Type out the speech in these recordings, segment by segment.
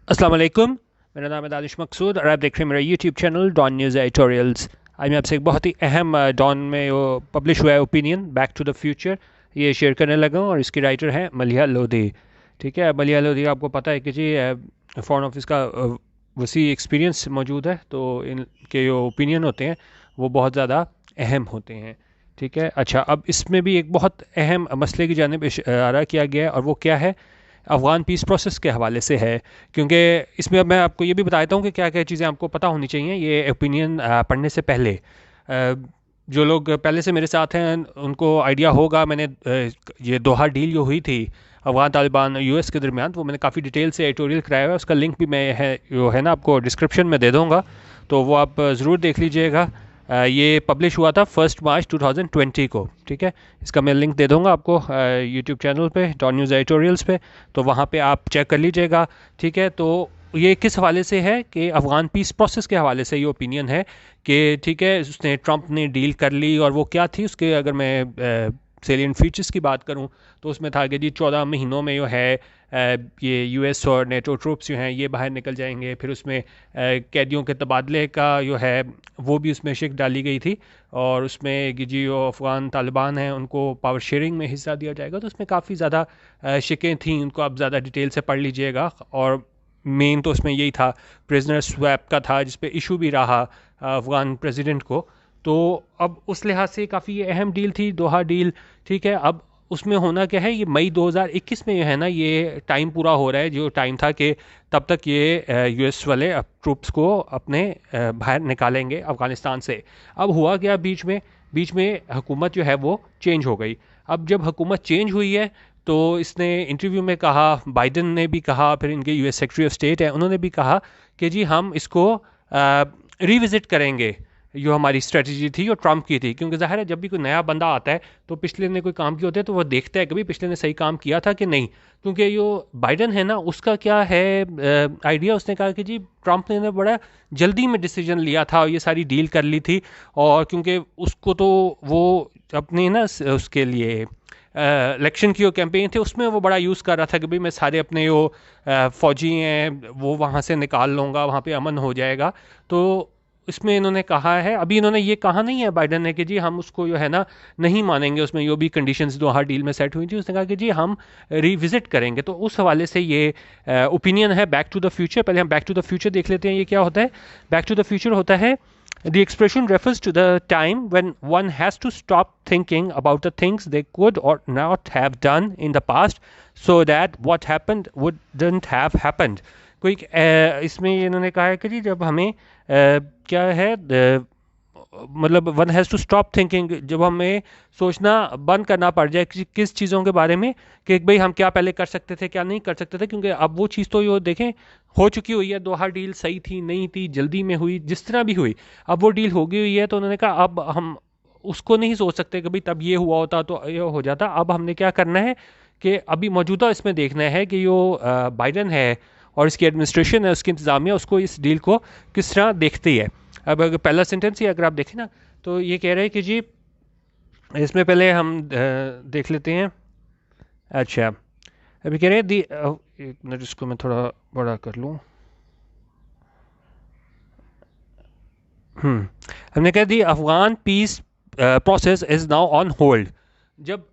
अस्सलाम वालेकुम। मेरा नाम है दानिश मकसूद और आप देख रहे हैं मेरा YouTube channel Dawn news editorials. आज मैं आपसे एक बहुत ही अहम डॉन में वो पब्लिश हुआ है opinion back to the future, ये शेयर करने लगा हूँ और इसकी राइटर है मलिहा लोधी। ठीक है, मलिहा लोधी आपको पता है कि जी फॉरेन ऑफिस का वसी एक्सपीरियंस मौजूद है, तो इनके जो ओपिनियन होते हैं वो बहुत ज़्यादा अहम होते हैं। ठीक है, अच्छा, अब इसमें भी एक बहुत अहम मसले की जानिब इशारा किया गया है और वो क्या है, अफ़गान पीस प्रोसेस के हवाले से है। क्योंकि इसमें अब मैं आपको ये भी बता देता हूँ कि क्या क्या चीज़ें आपको पता होनी चाहिए ये ओपिनियन पढ़ने से पहले। जो लोग पहले से मेरे साथ हैं उनको आइडिया होगा, मैंने ये दोहा डील जो हुई थी अफ़गान तालिबान यूएस के दरमियान, वो मैंने काफ़ी डिटेल से एडिटोरियल कराया हुआ है, उसका लिंक भी मैं है जो है ना आपको डिस्क्रिप्शन में दे दूँगा, तो वो आप ज़रूर देख लीजिएगा। ये पब्लिश हुआ था 1 मार्च 2020 को। ठीक है, इसका मैं लिंक दे दूंगा आपको यूट्यूब चैनल पे डॉन न्यूज़ एडिटोरियल्स पे, तो वहाँ पे आप चेक कर लीजिएगा। ठीक है, तो ये किस हवाले से है कि अफ़गान पीस प्रोसेस के हवाले से ये ओपिनियन है कि ठीक है उसने ट्रंप ने डील कर ली, और वो क्या थी उसके, अगर मैं सेलियंट फीचर्स की बात करूं तो उसमें था कि जी 14 महीनों में जो है ये यूएस और नेटो ट्रूप्स जो हैं ये बाहर निकल जाएंगे, फिर उसमें कैदियों के तबादले का जो है वो भी उसमें शिक डाली गई थी, और उसमें कि जी जो अफ़गान तालिबान हैं उनको पावर शेयरिंग में हिस्सा दिया जाएगा, तो उसमें काफ़ी ज़्यादा शिकें थी, उनको आप ज़्यादा डिटेल से पढ़ लीजिएगा। और मेन तो उसमें यही था, प्रिजनर स्वैप का था जिस पे इशू भी रहा अफ़गान प्रेसिडेंट को। तो अब उस लिहाज से काफ़ी ये अहम डील थी दोहा डील। ठीक है, अब उसमें होना क्या है, ये मई 2021 में जो है ना ये टाइम पूरा हो रहा है, जो टाइम था कि तब तक ये यूएस वाले ट्रूप्स को अपने बाहर निकालेंगे अफ़गानिस्तान से। अब हुआ क्या, बीच में हुकूमत जो है वो चेंज हो गई। अब जब हुकूमत चेंज हुई है तो इसने इंटरव्यू में कहा, बाइडन ने भी कहा, फिर इनके यूएस सेक्रेटरी ऑफ स्टेट है उन्होंने भी कहा कि जी हम इसको रिविज़िट करेंगे, जो हमारी स्ट्रेटजी थी वो ट्रम्प की थी। क्योंकि ज़ाहिर है जब भी कोई नया बंदा आता है तो पिछले ने कोई काम किया होता है तो वो देखता है कभी पिछले ने सही काम किया था कि नहीं। क्योंकि जो बाइडन है ना उसका क्या है आइडिया, उसने कहा कि जी ट्रम्प ने बड़ा जल्दी में डिसीजन लिया था और ये सारी डील कर ली थी, और क्योंकि उसको तो वो अपने ना उसके लिए इलेक्शन की जो कैंपेन थे उसमें वो बड़ा यूज़ कर रहा था कि भाई मैं सारे अपने वो फौजी हैं वो वहाँ से निकाल लूँगा, वहाँ पे अमन हो जाएगा। तो इसमें इन्होंने कहा है, अभी इन्होंने ये कहा नहीं है बाइडन ने कि जी हम उसको जो है ना नहीं मानेंगे, उसमें जो भी कंडीशंस दोहा डील में सेट हुई थी उसने कहा कि जी हम रिविजिट करेंगे। तो उस हवाले से ये ओपिनियन है बैक टू द फ्यूचर। पहले हम बैक टू द फ्यूचर देख लेते हैं ये क्या होता है। बैक टू द फ्यूचर होता है, the expression refers to the time when one has to stop thinking about the things they could or not have done in the past so that what happened wouldn't have happened। कोई इसमें इन्होंने कहा है कि जी जब हमें क्या है मतलब one has to stop thinking, जब हमें सोचना बंद करना पड़ जाए किस चीज़ों के बारे में कि भाई हम क्या पहले कर सकते थे क्या नहीं कर सकते थे। क्योंकि अब वो चीज़ तो ये देखें हो चुकी हुई है, दोहा डील सही थी नहीं थी, जल्दी में हुई, जिस तरह भी हुई अब वो डील हो गई हुई है। तो उन्होंने कहा अब हम उसको नहीं सोच सकते कि भाई तब ये हुआ होता तो ये हो जाता। अब हमने क्या करना है कि अभी मौजूदा इसमें देखना है कि जो बाइडन है और इसकी एडमिनिस्ट्रेशन है उसकी इंतज़ामिया उसको इस डील को किस तरह देखती है। अब अगर पहला सेंटेंस ही अगर आप देखें ना तो ये कह रहे हैं कि जी इसमें पहले हम देख लेते हैं। अच्छा, अभी कह रहे हैं दी एक मिनट इसको मैं थोड़ा बड़ा कर लूँ। हमने कहा the Afghan peace process is now on hold. जब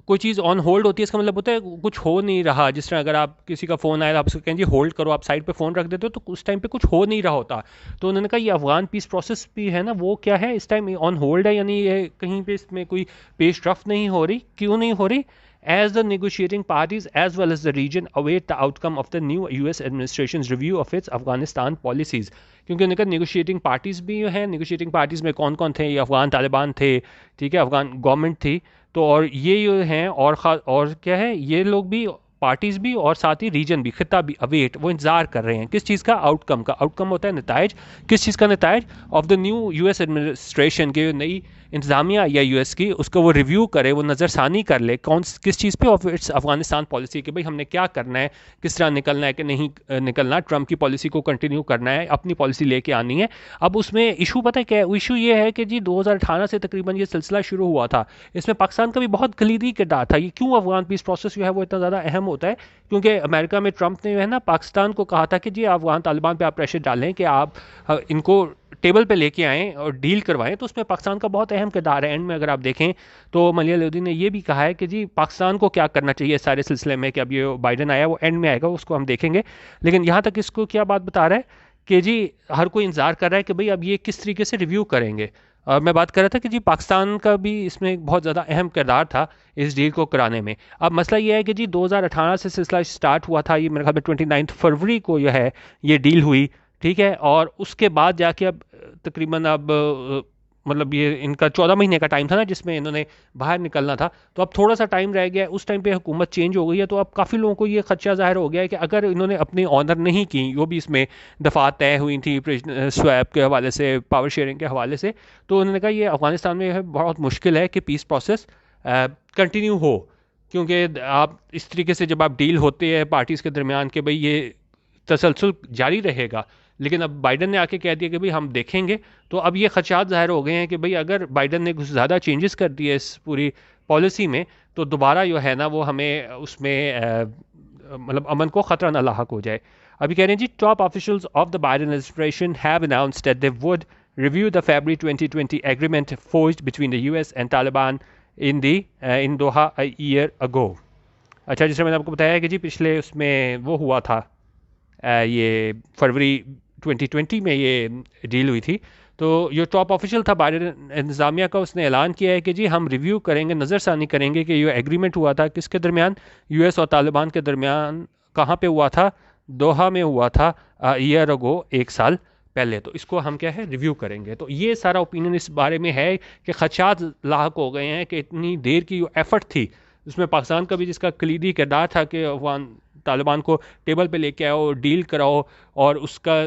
कोई चीज़ ऑन होल्ड होती है इसका मतलब होता है कुछ हो नहीं रहा। जिस तरह अगर आप किसी का फ़ोन आया आप उसको कहें जी होल्ड करो, आप साइड पे फ़ोन रख देते हो तो उस टाइम पे कुछ हो नहीं रहा होता। तो उन्होंने कहा ये अफगान पीस प्रोसेस भी है ना वो क्या है इस टाइम ऑन होल्ड है, यानी ये कहीं पे इसमें कोई पेश रफ्त नहीं हो रही। क्यों नहीं हो रही? as the negotiating parties as well as the region await the outcome of the new US administration's review of its Afghanistan policies। क्योंकि उनका नेगोशिएटिंग पार्टीज़ भी हैं, नेगोशिएटिंग पार्टीज़ में कौन कौन थे, ये अफगान तालिबान थे, ठीक है, अफगान गवर्नमेंट थी, तो और ये जो हैं और क्या है ये लोग भी पार्टीज़ भी और साथ ही रीजन भी खिता भी अवेट वो इंतज़ार कर रहे हैं किस चीज़ का, आउटकम का। आउटकम होता है नताइज, किस चीज़ का नताइज of the new US administration के नई इंतज़ामिया या यूएस की, उसको वो रिव्यू करे, वो नज़रसानी कर ले किस चीज़ पे ऑफ इट्स अफगानिस्तान पॉलिसी कि भाई हमने क्या करना है, किस तरह निकलना है कि नहीं निकलना, ट्रम्प की पॉलिसी को कंटिन्यू करना है, अपनी पॉलिसी लेके आनी है। अब उसमें इशू पता है क्या है? इशू ये है कि जी 2018 से तकरीबन ये सिलसिला शुरू हुआ था, इसमें पाकिस्तान का भी बहुत कलीदी किरदार था। ये क्यों अफगान पीस प्रोसेस जो है वो इतना ज़्यादा अहम होता है? क्योंकि अमेरिका में ट्रंप ने जो है ना पाकिस्तान को कहा था कि जी अफगान तालिबान पे आप प्रेशर डालें कि आप इनको टेबल पे लेके आएँ और डील करवाएं, तो उसमें पाकिस्तान का बहुत अहम किरदार है। एंड में अगर आप देखें तो मलिया लोधी ने ये भी कहा है कि जी पाकिस्तान को क्या करना चाहिए सारे सिलसिले में, कि अब ये बाइडन आया वो एंड में आएगा, उसको हम देखेंगे। लेकिन यहाँ तक इसको क्या बात बता रहा है कि जी हर कोई इंतजार कर रहा है कि भाई अब ये किस तरीके से रिव्यू करेंगे। और मैं बात कर रहा था कि जी पाकिस्तान का भी इसमें एक बहुत ज़्यादा अहम किरदार था इस डील को कराने में। अब मसला ये है कि जी 2018 से सिलसिला स्टार्ट हुआ था, ये मेरे ख्याल में 29 फरवरी को जो है ये डील हुई, ठीक है। और उसके बाद जाके अब तकरीबन अब मतलब ये इनका 14 महीने का टाइम था ना जिसमें इन्होंने बाहर निकलना था, तो अब थोड़ा सा टाइम रह गया है। उस टाइम पे हुकूमत चेंज हो गई है, तो अब काफ़ी लोगों को ये खदशा जाहिर हो गया है कि अगर इन्होंने अपनी ऑनर नहीं की, जो भी इसमें दफात तय हुई थी स्वैप के हवाले से, पावर शेयरिंग के हवाले से, तो उन्होंने कहा ये अफगानिस्तान में बहुत मुश्किल है कि पीस प्रोसेस कंटिन्यू हो। क्योंकि आप इस तरीके से जब आप डील होते हैं पार्टीज़ के दरमियान कि भाई ये तसलसल जारी रहेगा, लेकिन अब बाइडन ने आके कह दिया कि भाई हम देखेंगे, तो अब ये खदशात ज़ाहिर हो गए हैं कि भाई अगर बाइडन ने कुछ ज़्यादा चेंजेस कर दिए इस पूरी पॉलिसी में, तो दोबारा जो है ना वो हमें उसमें मतलब अमन को ख़तरा ना लाहक हो जाए। अभी कह रहे हैं जी top officials of the Biden administration have announced that they would review the February 2020 agreement forged between the US and Taliban in Doha a year ago। अच्छा, जिसमें मैंने आपको बताया कि जी पिछले उसमें वो हुआ था, ये फरवरी 2020 में ये डील हुई थी। तो ये टॉप ऑफिशियल था बाइडन इंतज़ामिया का, उसने ऐलान किया है कि जी हम रिव्यू करेंगे, नज़रसानी करेंगे कि ये एग्रीमेंट हुआ था किसके दरमियान, यूएस और तालिबान के दरमियान। कहाँ पे हुआ था? दोहा में हुआ था ईयर अगो, एक साल पहले। तो इसको हम क्या है रिव्यू करेंगे। तो ये सारा ओपिनियन इस बारे में है कि खदशात लाहक हो गए हैं कि इतनी देर की जो एफर्ट थी उसमें पाकिस्तान का भी जिसका कलीदी किरदार था कि अफगान तालिबान को टेबल पे लेके आओ, डील कराओ और उसका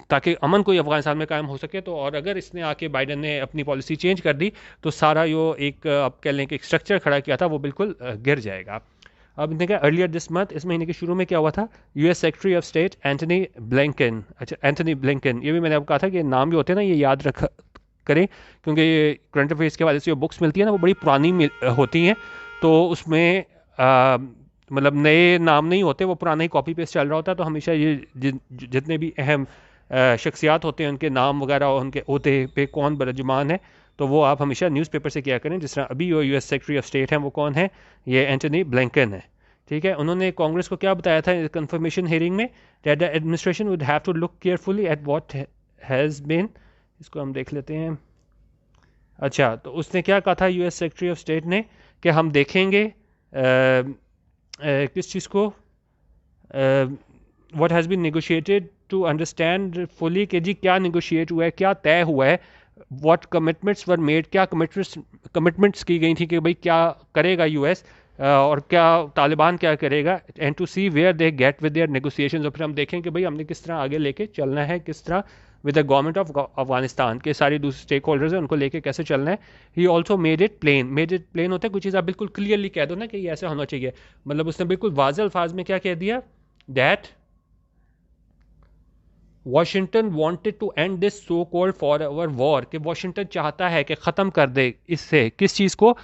ताकि अमन कोई अफगानिस्तान में कायम हो सके। तो और अगर इसने आके बाइडन ने अपनी पॉलिसी चेंज कर दी तो सारा जो एक आप कह लें कि एक स्ट्रक्चर खड़ा किया था वो बिल्कुल गिर जाएगा। अब देखा अर्लियर दिस मंथ, इस महीने के शुरू में क्या हुआ था, US secretary of state Antony Blinken, अच्छा एंटनी ब्लिंकन, ये भी मैंने आपको कहा था कि नाम जो होते हैं ना ये याद रख करें, क्योंकि ये करंट अफेयर्स के हवाले से जो बुक्स मिलती है ना वो बड़ी पुरानी होती हैं, तो उसमें मतलब नए नाम नहीं होते, वो पुराना ही कॉपी पेस्ट चल रहा होता है। तो हमेशा ये जितने भी अहम शख्सियात होते हैं उनके नाम वगैरह और उनके ओहदे पे कौन बरजुमान है, तो वो आप हमेशा न्यूज़पेपर से किया करें। जिस तरह अभी वो यूएस सेक्रेटरी ऑफ स्टेट हैं वो कौन है, ये एंटनी ब्लिंकन है, ठीक है। उन्होंने कांग्रेस को क्या बताया था कंफर्मेशन हियरिंग में, that the administration would have to look carefully at what has been, इसको हम देख लेते हैं। अच्छा, तो उसने क्या कहा था यूएस सेक्रेटरी ऑफ स्टेट ने कि हम देखेंगे किस चीज़ को, what has been negotiated to understand fully कि जी क्या नेगोशिएट हुआ है, क्या तय हुआ है, व्हाट कमिटमेंट्स वर मेड, क्या कमिटमेंट्स की गई थी कि भाई क्या करेगा यूएस और क्या तालिबान क्या करेगा, and to see where they get with their negotiations. और फिर हम देखें कि भाई हमने किस तरह आगे लेके चलना है, किस तरह with the government of Afghanistan के सारे दूसरे स्टेक होल्डर्स हैं उनको लेके कैसे चलना है। He also made it plain होता है कुछ चीज़ आप बिल्कुल क्लियरली कह दो ना कि ये ऐसा होना चाहिए, मतलब उसने बिल्कुल वाज़ेह अल्फाज में क्या कह दिया, that Washington wanted to end this so called forever war, कि वाशिंगटन चाहता है कि ख़त्म कर दे इससे किस चीज़ को,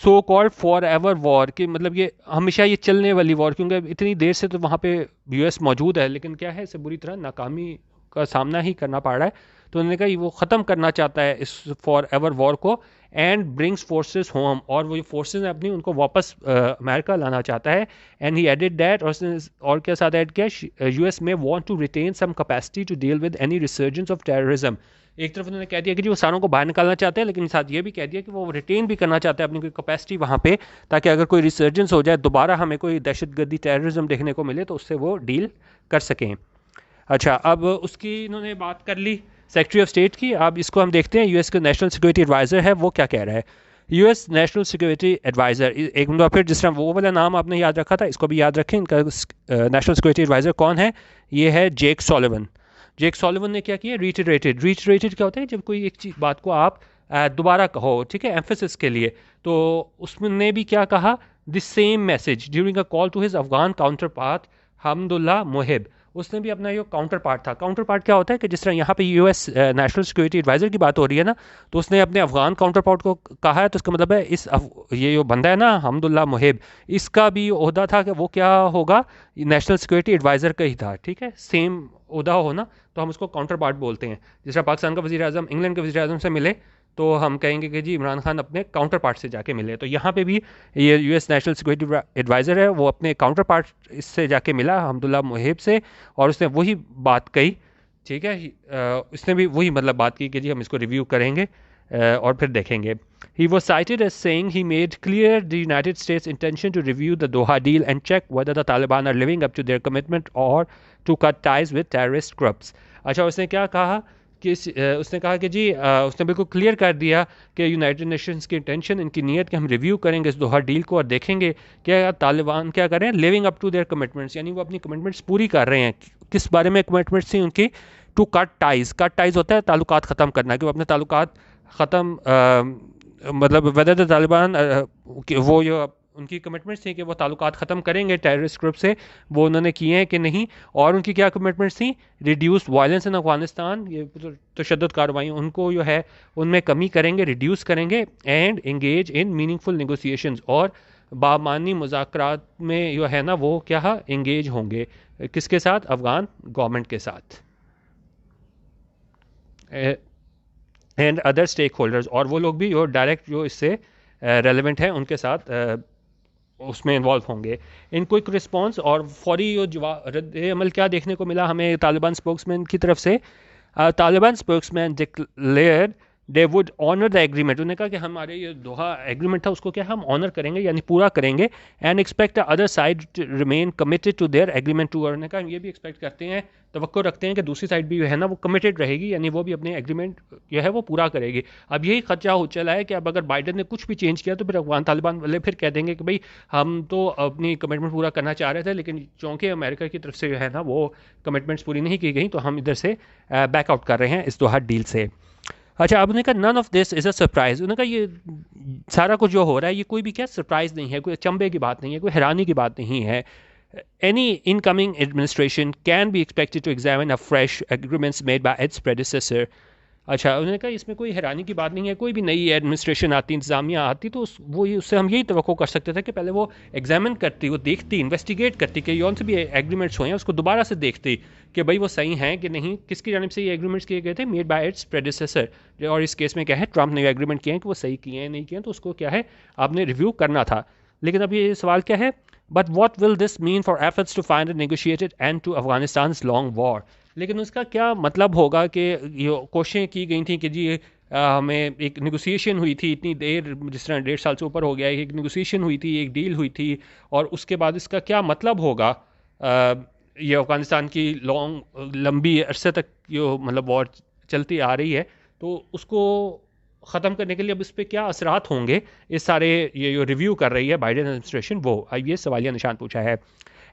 सो कॉल्ड फॉरएवर वॉर, कि मतलब ये हमेशा ये चलने वाली वॉर, क्योंकि इतनी देर से तो वहाँ पे यूएस मौजूद है लेकिन क्या है इसे बुरी तरह नाकामी का सामना ही करना पड़ रहा है। तो उन्होंने कहा वो ख़त्म करना चाहता है इस फॉर एवर वॉर को, एंड ब्रिंग्स फोर्सेस होम, और वो जो फोर्सेस हैं अपनी उनको वापस अमेरिका लाना चाहता है। एंड ही एडेड दैट, और क्या साथ ऐड किया, US may want to retain some capacity to deal with any resurgence of terrorism. एक तरफ उन्होंने कह दिया कि जो सारों को बाहर निकालना चाहते हैं, लेकिन साथ ये भी कह दिया कि वो रिटेन भी करना चाहते हैं अपनी कोई कैपेसिटी वहाँ पे, ताकि अगर कोई रिसर्जेंस हो जाए दोबारा हमें कोई दहशतगर्दी टेररिज्म देखने को मिले तो उससे वो डील कर सकें। अच्छा, अब उसकी इन्होंने बात कर ली सेक्रेटरी ऑफ स्टेट की। अब इसको हम देखते हैं यूएस का नेशनल सिक्योरिटी एडवाइज़र है वो क्या कह रहा है। यूएस नेशनल सिक्योरिटी एडवाइज़र, एक मिनट फिर जिस तरह वो वाला नाम आपने याद रखा था इसको भी याद रखें, इनका नेशनल सिक्योरिटी एडवाइज़र कौन है, ये है जेक सॉलिवन। जेक सॉलिवन ने क्या किया, रीटरेटेड क्या होता है, जब कोई एक चीज़ बात को आप दोबारा कहो, ठीक है, एम्फेसिस के लिए। तो उसने भी क्या कहा, the same message during a call to his Afghan counterpart Hamdullah Mohib. उसने भी अपना ये काउंटर पार्ट था। काउंटर पार्ट क्या होता है कि जिस तरह यहाँ पे यूएस नेशनल सिक्योरिटी एडवाइजर की बात हो रही है ना, तो उसने अपने अफगान काउंटर पार्ट को कहा है। तो इसका मतलब है ये जो बंदा है ना हमदुल्ला मोहिब, इसका भी ओहदा था कि वो क्या होगा, नेशनल सिक्योरिटी एडवाइज़र का ही था, ठीक है, सेम ओहदा हो ना, तो हम उसको काउंटर पार्ट बोलते हैं। जिस तरह पाकिस्तान का वज़ीर आज़म इंग्लैंड के वज़ीर आज़म से मिले तो हम कहेंगे कि जी इमरान खान अपने काउंटर पार्ट से जाके मिले। तो यहाँ पे भी ये यूएस नेशनल सिक्योरिटी एडवाइज़र है, वो अपने काउंटर पार्ट इससे जाके मिला हमदुल्ला मोहिब से, और उसने वही बात कही, ठीक है। उसने भी वही मतलब बात की कि जी हम इसको रिव्यू करेंगे और फिर देखेंगे। He was cited as saying he made clear the United States' intention to review the Doha deal and check whether the Taliban are living up to their commitment or to cut ties with terrorist groups. अच्छा, उसने क्या कहा कि उसने कहा कि जी उसने बिल्कुल क्लियर कर दिया कि यूनाइटेड नेशंस की इंटेंशन, इनकी नीयत कि हम रिव्यू करेंगे इस दोहा डील को और देखेंगे क्या तालिबान क्या कर रहे हैं, living up to their commitments, यानी वो अपनी कमिटमेंट्स पूरी कर रहे हैं। किस बारे में कमिटमेंट्स थी उनकी, to cut ties. Cut ties होता है ताल्लुकात ख़त्म करना, कि वो अपने ताल्लुकात ख़त्म मतलब वेदर द तालिबान वो जो उनकी कमिटमेंट्स थी कि वो ताल्लुकात ख़त्म करेंगे टेररिस्ट ग्रुप से, वो उन्होंने किए हैं कि नहीं। और उनकी क्या कमिटमेंट्स थी, रिड्यूस वायलेंस इन अफगानिस्तान, ये तशद्दुद कार्रवाई उनको जो है उनमें कमी करेंगे, रिड्यूस करेंगे, and engage in meaningful negotiations, और बामानी मुज़ाकरात में जो है ना वो क्या एंगेज होंगे, किसके साथ, अफगान गवर्नमेंट के साथ एंड अदर स्टेक होल्डर्स, और वो लोग भी जो डायरेक्ट जो इससे रेलेवेंट हैं उनके साथ उसमें इन्वॉल्व होंगे। इन क्विक रिस्पॉन्स और फौरी जो रद्द अमल क्या देखने को मिला हमें तालिबान स्पोक्समैन की तरफ से। Taliban spokesman declared they would honour the agreement. उन्होंने कहा कि हमारे ये दोहा एग्रीमेंट था उसको क्या हम ऑनर करेंगे यानी पूरा करेंगे, and expect other side remain committed to their agreement too. उन्होंने कहा ये भी एक्सपेक्ट करते हैं, तवक्को रखते हैं कि दूसरी साइड भी जो है ना वो कमिटेड रहेगी, यानी वो भी अपने एग्रीमेंट जो है वो पूरा करेगी। अब यही खदशा हो चला है कि अब अगर बाइडन ने कुछ भी चेंज किया तो फिर अफगान तालिबान वाले फिर कह देंगे कि भाई हम तो अपनी कमिटमेंट पूरा करना चाह रहे थे, लेकिन चूँकि अमेरिका की तरफ से जो है ना वो कमिटमेंट्स पूरी नहीं की गई तो हम इधर से बैकआउट कर रहे हैं इस दोहा डील से। अच्छा, अब उन्होंने कहा none of this is a surprise. उन्होंने कहा ये सारा कुछ जो हो रहा है ये कोई भी क्या सरप्राइज़ नहीं है, कोई अचंभे की बात नहीं है, कोई हैरानी की बात नहीं है। Any incoming administration can be expected to examine afresh agreements made by its predecessor. अच्छा, उन्होंने कहा इसमें कोई हैरानी की बात नहीं है, कोई भी नई एडमिनिस्ट्रेशन आती, इंतजामिया आती तो उससे हम यही तवक्को कर सकते थे कि पहले वो एग्जामिन करती, वो देखती, इन्वेस्टिगेट करती कि यौन से भी एग्रीमेंट्स हुए हैं उसको दोबारा से देखती कि भाई वो सही हैं कि नहीं, किसकी जानिब से ये एग्रीमेंट्स किए गए थे, मेड बाय इट्स प्रेडिसेसर। और इस केस में क्या है, ट्रंप ने एग्रीमेंट किए हैं कि वो सही किए हैं नहीं किए हैं, तो उसको क्या है आपने रिव्यू करना था। लेकिन अब ये सवाल क्या है, but what will this mean for efforts to find a negotiated end to Afghanistan long war. लेकिन उसका क्या मतलब होगा कि ये कोशिशें की गई थी कि जी हमें एक नेगोशिएशन हुई थी इतनी देर, जिस तरह 1.5 साल से ऊपर हो गया, एक नेगोशिएशन हुई थी, एक डील हुई थी, और उसके बाद इसका क्या मतलब होगा ये अफगानिस्तान की लंबी अरसे तक जो मतलब वॉर चलती आ रही है, तो उसको ख़त्म करने के लिए अब इस पर क्या असरात होंगे, इस सारे ये जो रिव्यू कर रही है बाइडेन एडमिनिस्ट्रेशन वो, अब ये सवालिया निशान पूछा है।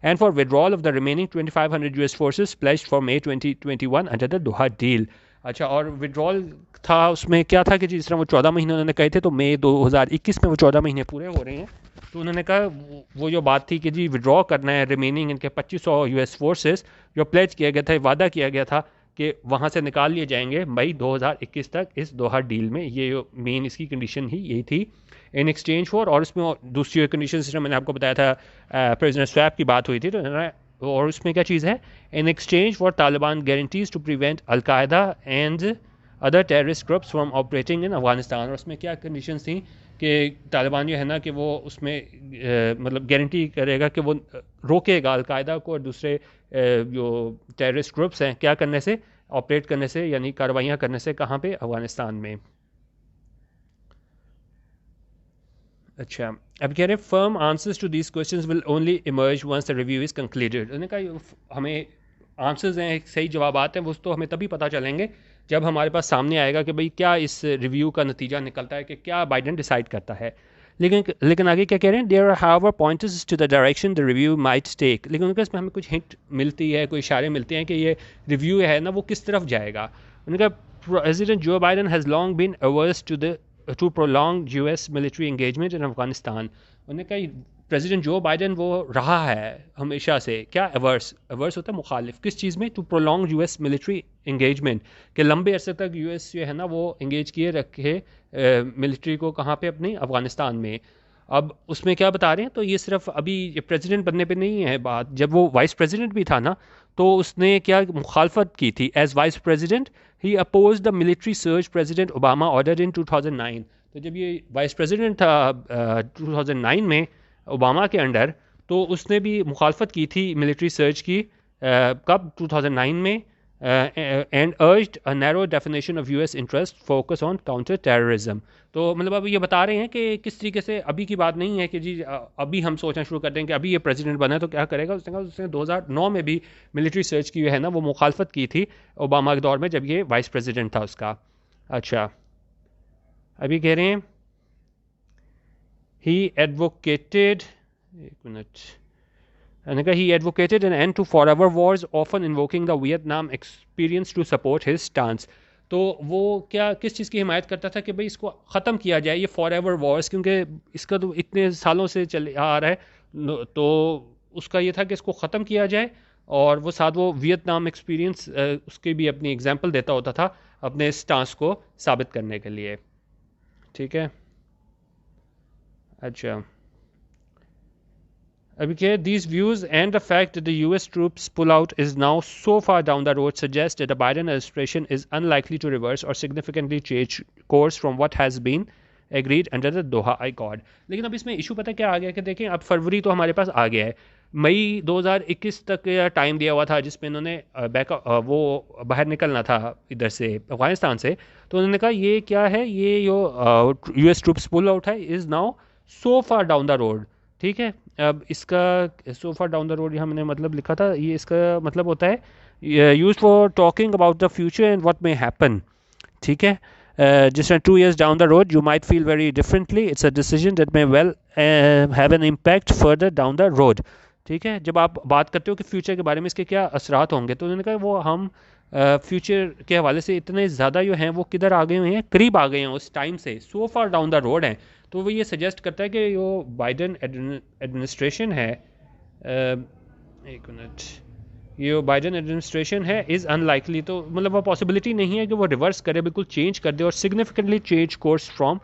And for withdrawal of the remaining 2500 US forces pledged for May 2021 under the Doha deal. अच्छा, और विड्रॉल था उसमें क्या था कि जिस तरह वो 14 महीने उन्होंने कहे थे, तो मई 2021 में वो 14 महीने पूरे हो रहे हैं, तो उन्होंने कहा वो जो बात थी कि जी विड्रॉ करना है रिमेनिंग इनके 2500 US फोर्सेस जो प्लेज किया गया था, वादा किया गया था कि वहाँ से निकाल लिए जाएंगे मई 2021 तक इस दोहा डील में। ये मेन इसकी कंडीशन ही यही थी इन एक्सचेंज फॉर, और उसमें दूसरी कंडीशन सिस्टम मैंने आपको बताया था, प्रिजनर स्वैप की बात हुई थी, तो और उसमें क्या चीज़ है, in exchange for Taliban guarantees to prevent al Qaeda and other terrorist groups from operating in Afghanistan. और उसमें क्या कंडीशन थी कि तालिबान जो है ना कि वो उसमें मतलब गारंटी करेगा कि वो रोकेगा अलकायदा को और दूसरे जो टेररिस्ट ग्रुप्स हैं क्या करने से, ऑपरेट करने से, यानी कार्रवाइयाँ करने से, कहाँ पे, अफगानिस्तान में। अच्छा, अब कह रहे हैं firm answers to these questions will only emerge once the review is concluded. उन्होंने कहा हमें आंसर्स हैं, सही जवाब हैं, वो तो हमें तभी पता चलेंगे जब हमारे पास सामने आएगा कि भाई क्या इस रिव्यू का नतीजा निकलता है, कि क्या बाइडेन डिसाइड करता है। लेकिन आगे क्या कह रहे हैं, there are however pointers to the direction the review might take. लेकिन उनके इसमें हमें कुछ हिंट मिलती है, कोई इशारे मिलते हैं कि ये रिव्यू है ना वो किस तरफ जाएगा। उनका President Joe Biden has long been averse to prolonged US military engagement in Afghanistan. उन्होंने कहा प्रेसिडेंट जो बाइडन वो रहा है हमेशा से क्या अवर्स होता है मुखालिफ किस चीज़ में to prolong US military engagement कि लंबे अरसे तक यूएस जो है ना वो इंगेज किए रखे मिलिट्री को कहाँ पे अपनी अफगानिस्तान में. अब उसमें क्या बता रहे हैं तो ये सिर्फ अभी प्रेसिडेंट बनने पे नहीं है बात. जब वो वाइस प्रेसिडेंट भी था ना तो उसने क्या मुखालफत की थी. As vice president he oppose the military surge president Obama order in 2009. तो जब ये वाइस प्रेसिडेंट था 2009 में ओबामा के अंडर तो उसने भी मुखालफत की थी मिलिट्री सर्च की कब 2009 में and urged a narrow definition of US interest focus on counter terrorism. तो मतलब अब ये बता रहे हैं कि किस तरीके से अभी की बात नहीं है कि जी अभी हम सोचना शुरू कर दें कि अभी ये प्रेसिडेंट बना है तो क्या करेगा. उसने 2009 में भी मिलिट्री सर्च की है ना वो मुखालफत की थी ओबामा के दौर में जब ये वाइस प्रेसिडेंट था उसका. अच्छा अभी कह रहे हैं he advocated he advocated an end to forever wars, often invoking the Vietnam experience to support his stance. तो वो क्या किस चीज़ की हिमायत करता था कि भाई इसको ख़त्म किया जाए ये फॉरएवर वॉर्स क्योंकि इसका तो इतने सालों से चले आ रहा है तो उसका ये था कि इसको ख़त्म किया जाए और वो साथ वो वियतनाम एक्सपीरियंस उसके भी अपनी एग्जांपल देता होता था अपने स्टांस को साबित करने के लिए. ठीक है. अच्छा अभी क्या these views and the fact that the US troops pull out is now so far down the road suggest that the Biden administration is unlikely to reverse or significantly change course from what has been agreed under the Doha Accord. लेकिन अब इसमें issue पता क्या आ गया कि देखें अब फरवरी तो हमारे पास आ गया है. मई 2021 तक टाइम दिया हुआ था जिसमें इन्होंने वो बाहर निकलना था इधर से अफगानिस्तान से. तो उन्होंने कहा ये क्या है ये जो US ट्रूप्स पुल आउट है is now so far down the road. ठीक है. अब इसका सो फार डाउन द रोड यहाँ मैंने मतलब लिखा था ये इसका मतलब होता है use for talking about the future and what may happen. ठीक है. जिस 2 years down the road you might feel very differently. It's a decision that may well have an impact further down the road. ठीक है. जब आप बात करते हो कि फ्यूचर के बारे में इसके क्या असरात होंगे तो उन्होंने कहा वो हम फ्यूचर के हवाले से इतने ज़्यादा जो हैं वो किधर आ गए हुए हैं करीब आ गए हैं उस टाइम से सो फार डाउन द रोड हैं. तो वो ये सजेस्ट करता है कि जो बाइडन एडमिनिस्ट्रेशन है एक मिनट ये बाइडन एडमिनिस्ट्रेशन है इज़ अनलाइकली. तो मतलब वो पॉसिबिलिटी नहीं है कि वो रिवर्स करे बिल्कुल चेंज कर दे और significantly change course from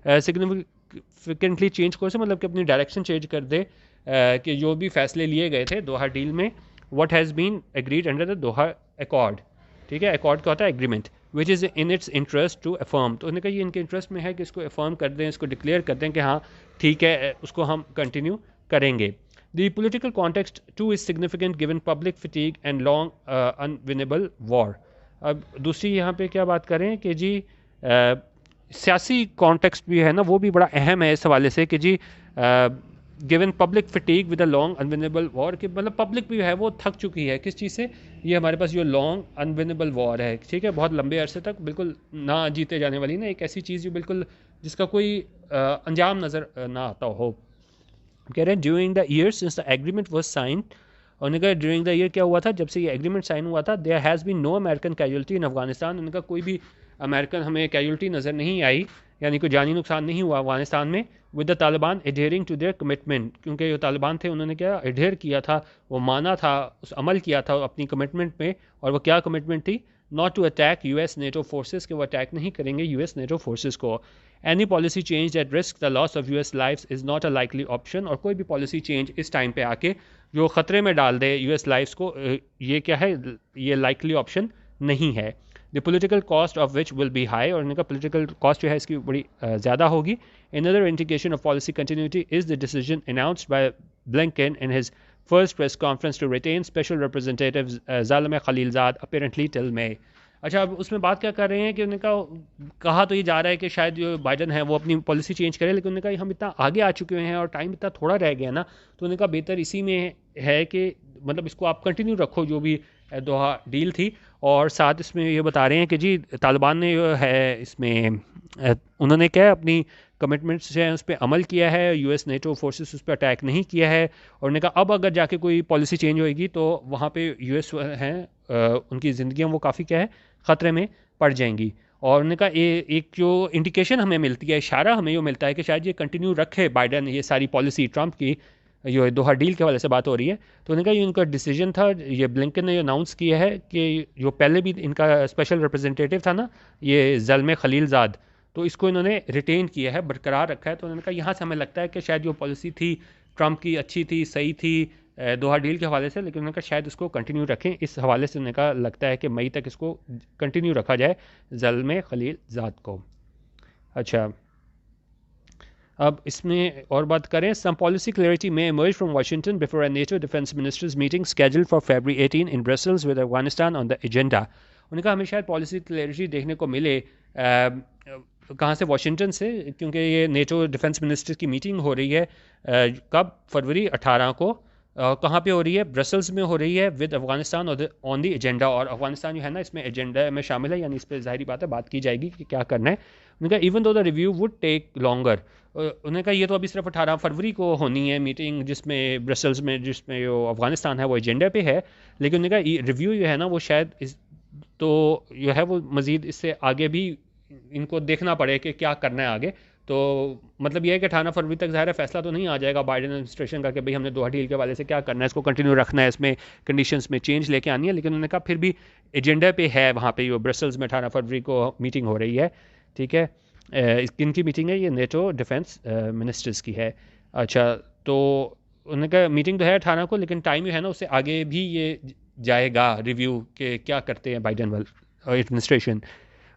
significantly change course मतलब कि अपनी डायरेक्शन चेंज कर दे कि जो भी फैसले लिए गए थे दोहा डील में what has been agreed under the Doha accord. ठीक है. अकॉर्ड का होता है agreement which is in its interest to affirm. तो उन्होंने कहा ये इनके इंटरेस्ट में है कि इसको अफर्म कर दें इसको डिक्लेयर कर दें कि हाँ ठीक है उसको हम कंटिन्यू करेंगे. The political context too is significant given public fatigue and long unwinnable war. अब दूसरी यहाँ पे क्या बात करें कि जी सियासी कॉन्टेक्स्ट भी है ना वो भी बड़ा अहम है इस हवाले से कि जी given public fatigue with a long unwinnable war कि मतलब पब्लिक भी है वो थक चुकी है किस चीज़ से ये हमारे पास जो लॉन्ग अनविनेबल वॉर है. ठीक है. बहुत लंबे अरसे तक बिल्कुल ना जीते जाने वाली ना एक ऐसी चीज़ जो बिल्कुल जिसका कोई अंजाम नज़र ना आता हो. कह रहे हैं during the year since the agreement was sign. उन्होंने कहा ड्यूरिंग द ईयर क्या हुआ था जब से ये एग्रीमेंट साइन हुआ था there has been no American casualty in Afghanistan. उनका कोई भी अमेरिकन हमें कैजुअल्टी नज़र नहीं आई यानी कोई जानी नुकसान नहीं हुआ अफगानिस्तान में. With the Taliban adhering to their commitment क्योंकि जो तालिबान थे उन्होंने क्या एडहेर किया था वो माना था उस अमल किया था अपनी कमिटमेंट में. और वो क्या कमिटमेंट थी not to attack US NATO forces के वो अटैक नहीं करेंगे US नेटो फोर्सेस को. Any policy change that risk the loss of US lifes is not a likely option. और कोई भी पॉलिसी चेंज इस टाइम पे आके जो ख़तरे में डाल दे US लाइफ्स को ये क्या है ये लाइकली ऑप्शन नहीं है. The political cost of which will be high. और इनका पोलिटिकल कॉस्ट जो है इसकी बड़ी ज़्यादा होगी. Another indication of policy continuity is the decision announced by Blinken in his first press conference to retain Special Representative Zalmay Khalilzad apparently till May. अच्छा अब उसमें बात क्या कर रहे हैं कि उन्होंने कहा तो ये जा रहा है कि शायद जो बाइडन है वो अपनी पॉलिसी चेंज करे लेकिन उन्होंने कहा हम इतना आगे आ चुके हैं और टाइम इतना थोड़ा रह गया ना तो उन्होंने कहा बेहतर इसी में है कि मतलब इसको आप कंटिन्यू रखो जो भी दोहा डील थी. और साथ इसमें ये बता रहे हैं कि जी तालिबान ने जो है इसमें उन्होंने क्या अपनी कमिटमेंट्स जो हैं उस पर अमल किया है. US नेटो फोर्सेस उस पर अटैक नहीं किया है. और उन्होंने कहा अब अगर जाके कोई पॉलिसी चेंज होएगी तो वहाँ पे US हैं उनकी ज़िंदगियाँ वो काफ़ी क्या है ख़तरे में पड़ जाएंगी। और उन्होंने कहा एक जो इंडिकेशन हमें मिलती है, इशारा हमें ये मिलता है कि शायद ये कंटिन्यू रखे बाइडन ये सारी पॉलिसी ट्रंप की, ये दोहा डील के हवाले से बात हो रही है। तो उन्होंने कहा ये उनका डिसीजन था, ये ब्लिंकन ने अनाउंस किया है कि जो पहले भी इनका स्पेशल रिप्रेजेंटेटिव था ना, ये ज़ल्मे खलीलजाद, तो इसको इन्होंने रिटेन किया है, बरकरार रखा है। तो उन्होंने कहा यहाँ से हमें लगता है कि शायद जो पॉलिसी थी ट्रंप की अच्छी थी, सही थी दोहा डील के हवाले से, लेकिन उन्होंने कहा शायद इसको कंटिन्यू रखें। इस हवाले से उन्होंने कहा लगता है कि मई तक इसको कंटिन्यू रखा जाए ज़ल्मे खलीलजाद को। अच्छा, अब इसमें और बात करें, सम पॉलिसी क्लैरिटी में emerge from Washington before a NATO defence ministers meeting scheduled for February 18 in Brussels with Afghanistan on the agenda. उन्होंने कहा हमें शायद पॉलिसी क्लैरिटी देखने को मिले कहाँ से, वाशिंगटन से, क्योंकि ये नेटो डिफेंस मिनिस्टर्स की मीटिंग हो रही है कब, फरवरी 18 को। कहाँ पे हो रही है? ब्रसल्स में हो रही है, with Afghanistan on the agenda. और अफगानिस्तान जो है ना इसमें एजेंडा में शामिल है, यानी इस पर ज़ाहिरी बात है बात की जाएगी कि क्या करना है। उन्होंने कहा even though the review would take longer, उन्होंने कहा ये तो अभी सिर्फ 18 फरवरी को होनी है मीटिंग, जिसमें ब्रसल्स में जिसमें जो अफगानिस्तान है वो एजेंडा पे है, लेकिन उन्होंने कहा रिव्यू जो है ना वो शायद तो जो है वो मज़ीद इससे आगे भी इनको देखना पड़े कि क्या करना है आगे। तो मतलब ये है कि 18 फरवरी तक ज़ाहिर फैसला तो नहीं आ जाएगा बाइडेन एडमिनिस्ट्रेशन का कि भाई हमने दोहा डील के वाले से क्या करना है, इसको कंटिन्यू रखना है, इसमें कंडीशंस में चेंज लेके आनी है, लेकिन उन्होंने कहा फिर भी एजेंडा पे है वहाँ पे, जो ब्रसल्स में 18 फरवरी को मीटिंग हो रही है। ठीक है, किन की मीटिंग है? ये नेटो डिफेंस मिनिस्टर्स की है। अच्छा, तो उन्होंने कहा मीटिंग तो है 18 को, लेकिन टाइम जो है ना उससे आगे भी ये जाएगा रिव्यू के क्या करते हैं बाइडेन वाले एडमिनिस्ट्रेशन।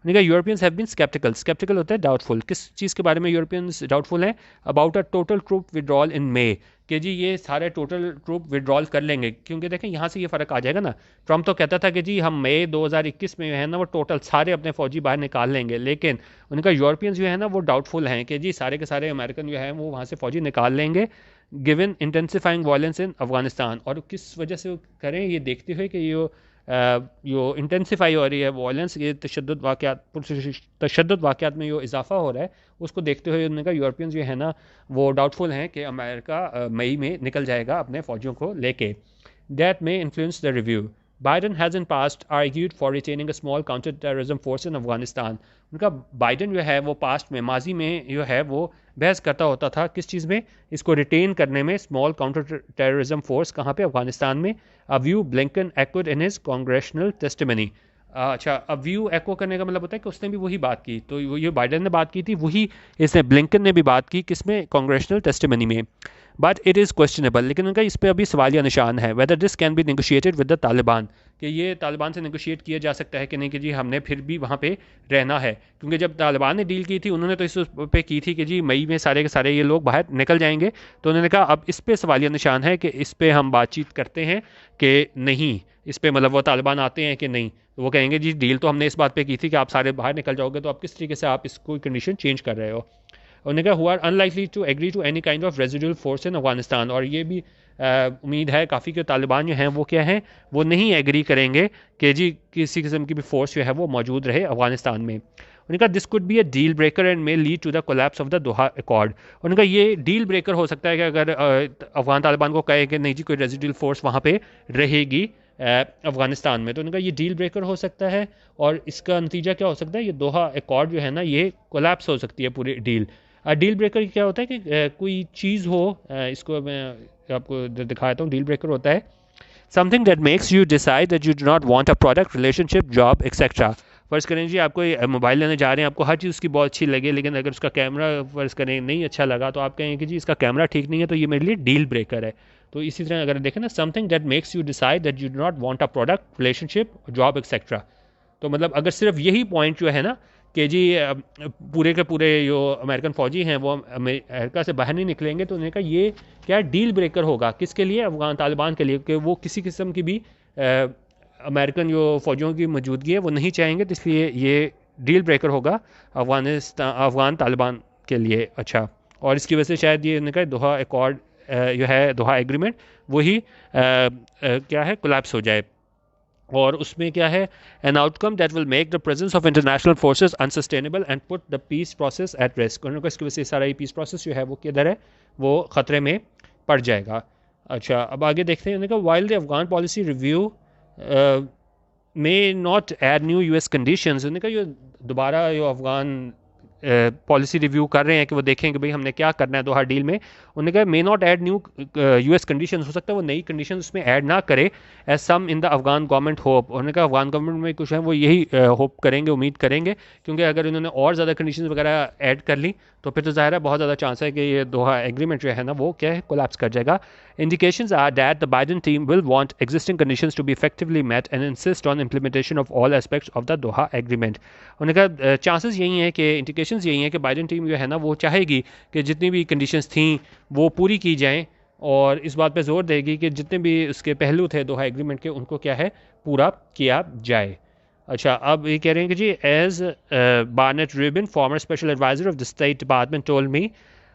उन्होंने कहा Europeans have been sceptical, sceptical होता है डाउटफुल, किस चीज़ के बारे में यूरोपियंस डाउटफुल हैं? About a total troop withdrawal in May, कि जी ये सारे टोटल ट्रूप विड्रॉल कर लेंगे, क्योंकि देखें यहाँ से ये फ़र्क आ जाएगा ना। ट्रम्प तो कहता था कि जी हम मई 2021 में है ना वो टोटल सारे अपने फौजी बाहर निकाल लेंगे, लेकिन उनका यूरोपियंस जो है ना वो डाउटफुल हैं कि जी सारे के सारे अमेरिकन जो है वो वहाँ से फौजी निकाल लेंगे, given intensifying violence in Afghanistan. और किस वजह से करें ये देखते हुए कि यो इंटेंसिफाई हो रही है वायलेंस, ये तशद्दुद वाक़यात में जो इजाफा हो रहा है, उसको देखते हुए उन्होंने कहा यूरोपियंस जो है ना वो डाउटफुल हैं कि अमेरिका मई में निकल जाएगा अपने फौजियों को लेके। दैट में influence the review. Biden has in past argued for retaining a small counter terrorism force in Afghanistan. उनका बाइडन जो है वो पास्ट में, माजी में जो है वो बहस करता होता था किस चीज़ में, इसको रिटेन करने में, स्मॉल काउंटर टेररिज्म फोर्स कहाँ पे? अफगानिस्तान में। A view Blinken echoed in his congressional testimony। अच्छा, अब व्यू एको करने का मतलब होता है कि उसने भी वही बात की, तो ये बाइडेन ने बात की थी वही इसने ब्लिंकन ने भी बात की, किसमें? कांग्रेशनल टेस्टिमनी में। बट इट इज़ क्वेश्चनेबल, लेकिन उनका इस पर अभी सवालिया निशान है, whether this can be negotiated with the Taliban, कि ये तालिबान से नेगोशिएट किया जा सकता है कि नहीं, कि जी हमने फिर भी वहाँ पे रहना है। क्योंकि जब तालिबान ने डील की थी उन्होंने तो इस पे की थी कि जी मई में सारे के सारे ये लोग बाहर निकल जाएंगे, तो उन्होंने कहा अब इस पे सवालिया निशान है कि इस पे हम बातचीत करते हैं कि नहीं, इस पे मतलब वो तालिबान आते हैं कि नहीं, तो वो कहेंगे जी डील तो हमने इस बात पे की थी कि आप सारे बाहर निकल जाओगे, तो अब किस तरीके से आप इसको कंडीशन चेंज कर रहे हो। उन्होंने कहा हुआ unlikely to agree to any kind of residual force in Afghanistan, और ये भी उम्मीद है काफ़ी कि तालिबान जो हैं वो क्या हैं, वो नहीं एग्री करेंगे कि जी किसी किस्म की भी फोर्स जो है वो मौजूद रहे अफगानिस्तान में। उन्होंने कहा this could be a deal breaker and may lead to the collapse of the Doha accord. उन्होंने कहा ये डील ब्रेकर हो सकता है कि अगर अफगान तालिबान को कहे कि नहीं जी कोई रेजिडुअल फोर्स वहाँ पे रहेगी अफगानिस्तान में, तो उन्होंने कहा ये डील ब्रेकर हो सकता है, और इसका नतीजा क्या हो सकता है, ये दोहा अकॉर्ड जो है ना ये कोलैप्स हो सकती है पूरी डील। डील ब्रेकर क्या होता है कि कोई चीज़ हो, इसको मैं आपको दिखाता हूँ। डील ब्रेकर होता है something that makes you decide that you do not want a product, relationship, job etcetera. फ़र्ज़ करें जी आपको मोबाइल लेने जा रहे हैं, आपको हर चीज़ उसकी बहुत अच्छी लगे, लेकिन अगर उसका कैमरा फ़र्ज़ करें नहीं अच्छा लगा, तो आप कहेंगे कि जी इसका कैमरा ठीक नहीं है, तो ये मेरे लिए डील ब्रेकर है। तो इसी तरह अगर देखें ना, something that makes you decide that you do not want a product, relationship, job etcetera. तो मतलब अगर सिर्फ यही पॉइंट जो है ना कि जी पूरे के पूरे जो अमेरिकन फ़ौजी हैं वो अमेरिका से बाहर नहीं निकलेंगे, तो उन्होंने कहा ये क्या डील ब्रेकर होगा, किसके लिए? अफगान तालिबान के लिए, कि वो किसी किस्म की भी अमेरिकन जो फ़ौजियों की मौजूदगी है वो नहीं चाहेंगे, तो इसलिए ये डील ब्रेकर होगा अफगान तालिबान के लिए। अच्छा, और इसकी वजह से शायद ये उन्होंने कहा दोहा अकॉर्ड जो है, दोहा एग्रीमेंट, वही क्या है, कोलैप्स हो जाए। और उसमें क्या है, an outcome that will make the presence of international forces unsustainable and put the peace process at risk. उन्होंने इसकी वजह से सारा ये पीस प्रोसेस जो है वो किधर है, वो ख़तरे में पड़ जाएगा। अच्छा, अब आगे देखते हैं। उन्होंने कहा while the Afghan policy review may not add new US conditions. उन्होंने कहा ये दोबारा जो अफगान पॉलिसी रिव्यू कर रहे हैं कि वो देखें कि भाई हमने क्या करना है दोहा डील में। उन्होंने कहा may not add new US conditions, हो सकता है वो नई कंडीशंस उसमें ऐड ना करे, as some in the Afghan government hope. उन्होंने कहा अफगान गवर्नमेंट में कुछ है वो यही होप करेंगे, उम्मीद करेंगे, क्योंकि अगर उन्होंने और ज़्यादा कंडीशंस वगैरह ऐड कर ली तो फिर तो ज़ाहिर है बहुत ज़्यादा चांस है कि ये दोहा एग्रीमेंट जो है ना वो क्या है कोलैप्स कर जाएगा। Indications are that the Biden team will want existing conditions to be effectively met and insist on implementation of all aspects of the Doha Agreement. उन्होंने कहा चांसेस यही हैं कि इंडिकेशंस यही हैं कि बाइडन टीम जो है ना वो चाहेगी कि जितनी भी कंडीशंस थी वो पूरी की जाएं, और इस बात पे जोर देगी कि जितने भी उसके पहलू थे दोहा एग्रीमेंट के उनको क्या है पूरा किया जाए। अच्छा, अब ये कह रहे हैं कि जी as Barnett Rubin former special adviser of the State Department told me.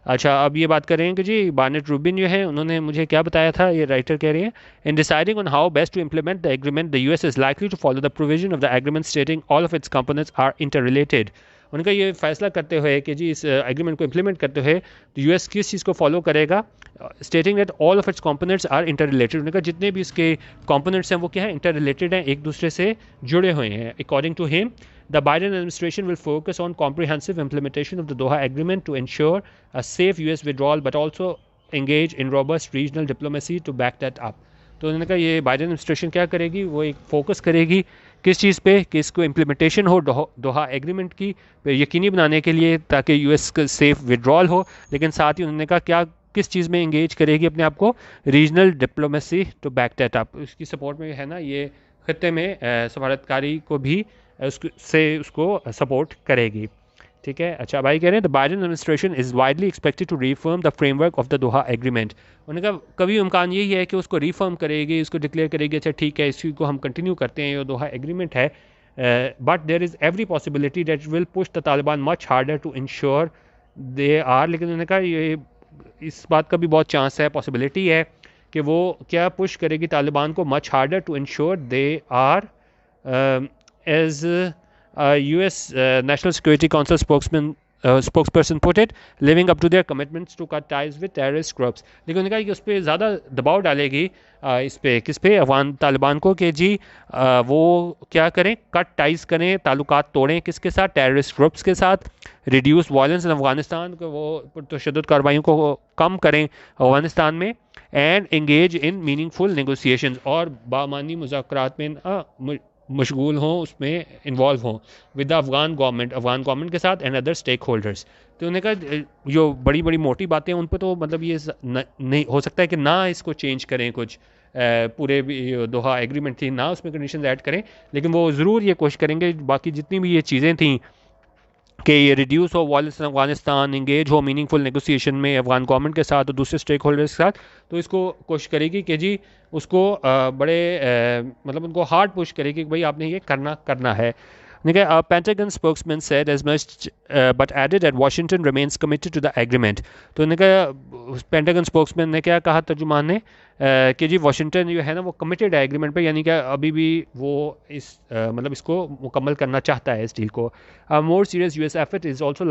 अच्छा, अब ये बात कर रहे हैं कि जी बार्नेट रूबिन जो है उन्होंने मुझे क्या बताया था, ये राइटर कह रहे हैं, in deciding on how best to implement the agreement the US is likely to follow the provision of the agreement stating all of its components are interrelated. उनका ये फैसला करते हुए कि जी इस एग्रीमेंट को इम्प्लीमेंट करते हुए तो यूएस किस चीज़ को फॉलो करेगा, stating that all of its components are interrelated. उनका जितने भी इसके कंपोनेंट्स हैं वो क्या है इंटर रिलेटेड हैं, एक दूसरे से जुड़े हुए हैं। According to him the Biden administration will focus on comprehensive implementation of the Doha Agreement to ensure a safe US withdrawal, but also engage in robust regional diplomacy to back that up. तो उन्होंने कहा ये Biden administration क्या करेगी, वो एक focus करेगी किस चीज़ पे कि इसको इम्प्लीमेंटेशन हो दोहा एग्रीमेंट की यकीनी बनाने के लिए ताकि यूएस का सेफ विड्रॉल हो, लेकिन साथ ही उन्होंने कहा क्या किस चीज़ में इंगेज करेगी अपने आप को, regional diplomacy to back that up. इसकी सपोर्ट में है ना ये खत्ते में सफारतकारी को भी उसको सपोर्ट करेगी। ठीक है। अच्छा, भाई कह रहे हैं the Biden administration is widely expected to reaffirm the framework of the Doha agreement. उन्होंने कहा कभी इम्कान यही है कि उसको रिफर्म करेगी, उसको डिक्लेयर करेगी अच्छा ठीक है इसी को हम कंटिन्यू करते हैं, ये दोहा एग्रीमेंट है, but there is every possibility that will push the Taliban much harder to ensure they are. लेकिन उन्होंने कहा ये इस बात का भी बहुत चांस है, पॉसिबिलिटी है कि वो क्या पुश करेगी तालिबान को much harder to ensure they are as U.S. National Security Council spokesperson put it, living up to their commitments to cut ties with terrorist groups. लेकिन उन्होंने कहा कि उस पर ज़्यादा दबाव डालेगी इस पे किस पे अफगान तालिबान को कि जी वो क्या करें, कट टाइज करें, ताल्लुकात तोड़ें किसके साथ, टेररिस्ट ग्रुप्स के साथ, रिड्यूस वायलेंस इन अफगानिस्तान को वो तशद्दुद कार्रवाइयों को कम करें अफगानिस्तान में, and engage in meaningful negotiations और बामानी मुज़ाकरात में मशगूल हों, उसमें इन्वॉल्व हों विद द अफगान गवर्नमेंट के साथ एंड अदर स्टेक होल्डर्स। तो उन्होंने कहा जो बड़ी बड़ी मोटी बातें हैं उन पर तो मतलब ये नहीं हो सकता है कि ना इसको चेंज करें कुछ, पूरे दोहा एग्रीमेंट थी ना उसमें कंडीशंस ऐड करें, लेकिन वो ज़रूर ये कोशिश करेंगे बाकी जितनी भी ये चीज़ें थी कि ये रिड्यूस हो वायलेंस इन अफगानिस्तान, इंगेज हो मीनिंगफुल नेगोशिएशन में अफगान गवर्नमेंट के साथ और दूसरे स्टेक होल्डर्स के साथ, तो इसको कोशिश करेगी कि जी उसको बड़े मतलब उनको हार्ड पुश करेगी कि भाई आपने ये करना है। A Pentagon spokesman said as much, but added that Washington remains committed to the agreement. तो उन्होंने कहा पेंटागन स्पोक्समैन ने क्या कहा तर्जुमान ने कि जी वाशिंगटन जो है ना वो कमिटेड है एग्रीमेंट पे, यानी कि अभी भी वो इस मतलब इसको मुकम्मल करना चाहता है इस डील को। More serious US effort is also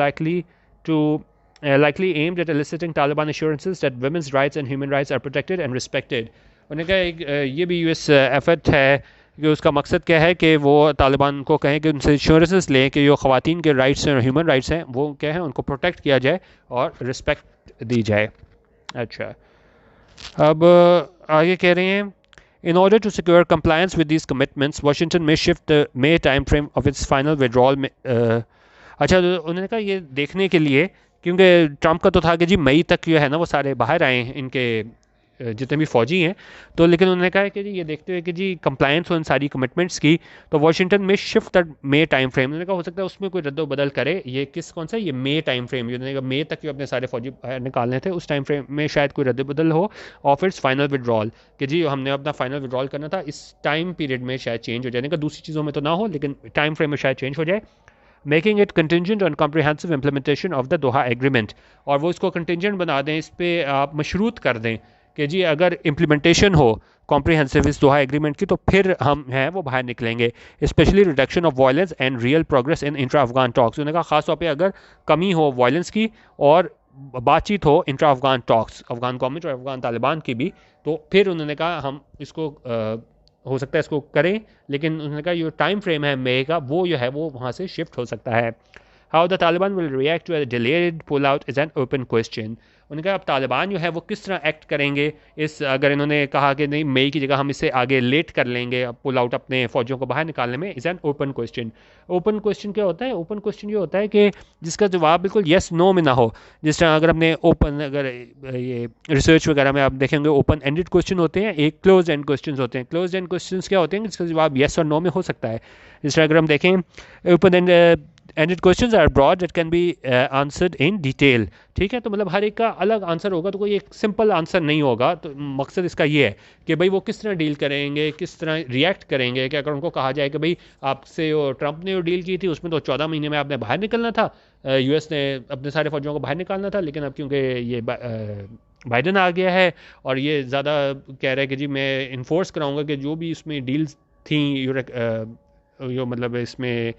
likely aimed at eliciting Taliban assurances that women's rights and human rights are protected and respected. उन्होंने कहा ये भी यूएस एफर्ट है कि उसका मकसद क्या है कि वो तालिबान को कहें कि उनसे इंश्योरेंसेस लें कि जो ख़वातीन के राइट्स हैं और ह्यूमन राइट्स हैं वो क्या है उनको प्रोटेक्ट किया जाए और रिस्पेक्ट दी जाए। अच्छा, अब आगे कह रहे हैं in order to secure compliance with these commitments, Washington may shift the May timeframe of its final withdrawal. अच्छा, तो उन्होंने कहा ये देखने के लिए, क्योंकि ट्रंप का तो था कि जी मई तक जो है ना वो सारे बाहर आए हैं इनके जितने भी फौजी हैं, तो लेकिन उन्होंने कहा कि जी ये देखते हुए कि जी कंप्लायंस हो इन सारी कमिटमेंट्स की, तो वाशिंगटन में shift the may time frame. उन्होंने कहा हो सकता है उसमें कोई रद्द बदल करे, ये कौन सा ये मे टाइम फ्रेम, उन्होंने कहा मे तक जो अपने सारे फौजी निकालने थे उस टाइम फ्रेम में शायद कोई रद्द बदल हो ऑफ इट्स फाइनल विड्रॉल, कि जी हमने अपना फाइनल विड्रॉल करना था इस टाइम पीरियड में शायद चेंज हो जाए, दूसरी चीज़ों में तो ना हो लेकिन टाइम फ्रेम में शायद चेंज हो जाए, making it contingent on comprehensive implementation of the Doha agreement. और वो इसको कंटिजेंट बना दें, इस पर आप मशरूत कर दें कि जी अगर इम्प्लीमेंटेशन हो कॉम्प्रिहेंसिव इस दोहा एग्रीमेंट की तो फिर हम हैं वो बाहर निकलेंगे, specially reduction of violence and real progress in intra Afghan talks. उन्होंने कहा खास तौर पे अगर कमी हो वायलेंस की और बातचीत हो intra Afghan talks, Afghan government और अफगान तालिबान की भी, तो फिर उन्होंने कहा हम इसको हो सकता है इसको करें, लेकिन उन्होंने कहा जो टाइम फ्रेम है मई का वो जो है वो वहाँ से शिफ्ट हो सकता है। How the Taliban will react to a delayed pull out is an open question. उन्होंने कहा अब तालिबान जो है वो किस तरह एक्ट करेंगे इस, अगर इन्होंने कहा कि नहीं मई की जगह हम इसे आगे लेट कर लेंगे पुल आउट अपने फौजियों को बाहर निकालने में, is an open question. Open question क्या होता है? ओपन क्वेश्चन ये होता है कि जिसका जवाब बिल्कुल येस नो में ना हो। जिस तरह अगर हमने ओपन, अगर ये रिसर्च वगैरह में आप देखेंगे ओपन एंडेड क्वेश्चन होते हैं, एक क्लोज एंड क्वेश्चन होते हैं। क्लोज एंड क्वेश्चन क्या होते हैं? जिसका जवाब येस और नो में हो सकता है। जिस तरह अगर हम देखें open ended questions are broad that can be answered in detail. ठीक है, तो मतलब हर एक का अलग आंसर होगा, तो कोई एक सिंपल आंसर नहीं होगा। तो मकसद इसका ये है कि भाई वो किस तरह डील करेंगे, किस तरह रिएक्ट करेंगे। कि अगर उनको कहा जाए कि भाई आपसे वो ट्रंप ने जो डील की थी उसमें तो 14 महीने में आपने बाहर निकलना था, यूएस ने अपने सारे फौजियों को बाहर निकालना था, लेकिन अब क्योंकि ये बाइडन आ गया है और ये ज़्यादा कह रहा है कि जी मैं इन्फोर्स कराऊंगा कि जो भी इसमें डील्स थी जो मतलब इसमें